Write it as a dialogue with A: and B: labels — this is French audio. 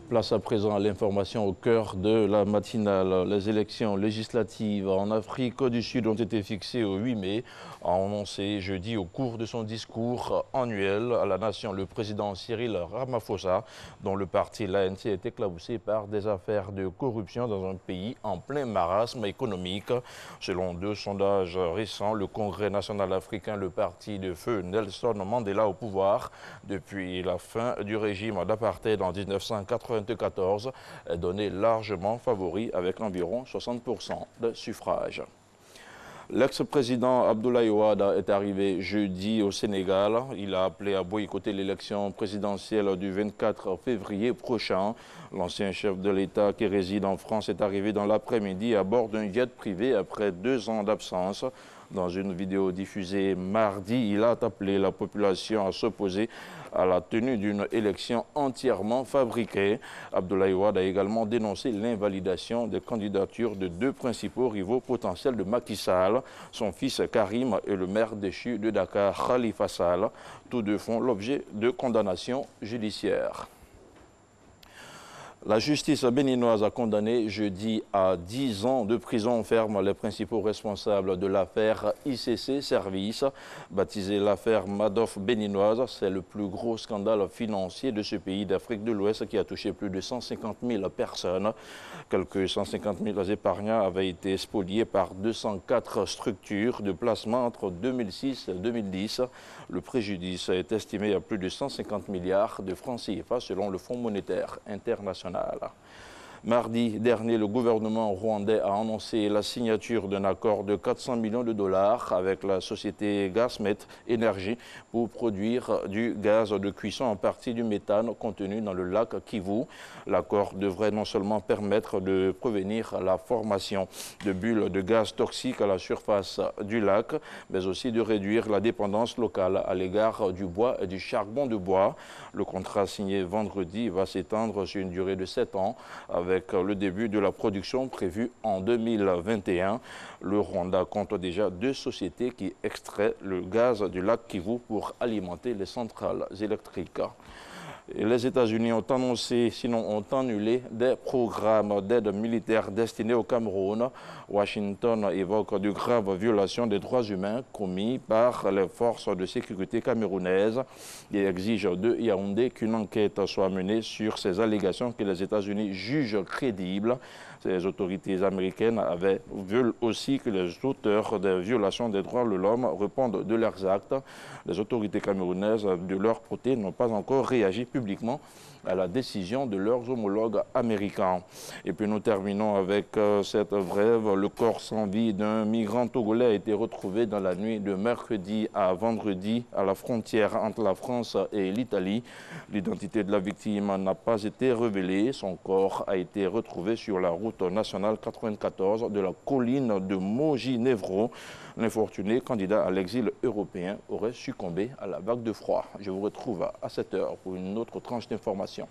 A: Place à présent à l'information au cœur de la matinale. Les élections législatives en Afrique du Sud ont été fixées au 8 mai, a annoncé jeudi au cours de son discours annuel à la nation le président Cyril Ramaphosa, dont le parti l'ANC est éclaboussé par des affaires de corruption dans un pays en plein marasme économique. Selon deux sondages récents, le Congrès national africain, le parti de feu Nelson Mandela au pouvoir depuis la fin du régime d'apartheid en 1994 est donné largement favori avec environ 60% de suffrages. L'ex-président Abdoulaye Wade est arrivé jeudi au Sénégal. Il a appelé à boycotter l'élection présidentielle du 24 février prochain. L'ancien chef de l'État qui réside en France est arrivé dans l'après-midi à bord d'un jet privé après 2 ans d'absence. Dans une vidéo diffusée mardi, il a appelé la population à s'opposer à la tenue d'une élection entièrement fabriquée. Abdoulaye Wade a également dénoncé l'invalidation des candidatures de 2 principaux rivaux potentiels de Macky Sall, son fils Karim et le maire déchu de Dakar, Khalifa Sall. Tous deux font l'objet de condamnations judiciaires. La justice béninoise a condamné jeudi à 10 ans de prison ferme les principaux responsables de l'affaire ICC Service. Baptisée l'affaire Madoff béninoise, c'est le plus gros scandale financier de ce pays d'Afrique de l'Ouest qui a touché plus de 150 000 personnes. Quelques 150 000 épargnants avaient été spoliés par 204 structures de placement entre 2006 et 2010. Le préjudice est estimé à plus de 150 milliards de francs CFA selon le Fonds monétaire international. Mardi dernier, le gouvernement rwandais a annoncé la signature d'un accord de 400 millions de dollars avec la société Gasmet Énergie pour produire du gaz de cuisson en partie du méthane contenu dans le lac Kivu. L'accord devrait non seulement permettre de prévenir la formation de bulles de gaz toxiques à la surface du lac, mais aussi de réduire la dépendance locale à l'égard du bois et du charbon de bois. Le contrat signé vendredi va s'étendre sur une durée de 7 ans avec le début de la production prévue en 2021. Le Rwanda compte déjà 2 sociétés qui extraient le gaz du lac Kivu pour alimenter les centrales électriques. Et les États-Unis ont annoncé, sinon ont annulé, des programmes d'aide militaire destinés au Cameroun. Washington évoque de graves violations des droits humains commis par les forces de sécurité camerounaises et exige de Yaoundé qu'une enquête soit menée sur ces allégations que les États-Unis jugent crédibles. Les autorités américaines veulent aussi que les auteurs des violations des droits de l'homme répondent de leurs actes. Les autorités camerounaises, de leur côté, n'ont pas encore réagi publiquement à la décision de leurs homologues américains. Et puis nous terminons avec cette brève. Le corps sans vie d'un migrant togolais a été retrouvé dans la nuit de mercredi à vendredi à la frontière entre la France et l'Italie. L'identité de la victime n'a pas été révélée. Son corps a été retrouvé sur la route nationale 94 de la colline de Mogi-Nevro. L'infortuné candidat à l'exil européen aurait succombé à la vague de froid. Je vous retrouve à 7 h pour une autre tranche d'information.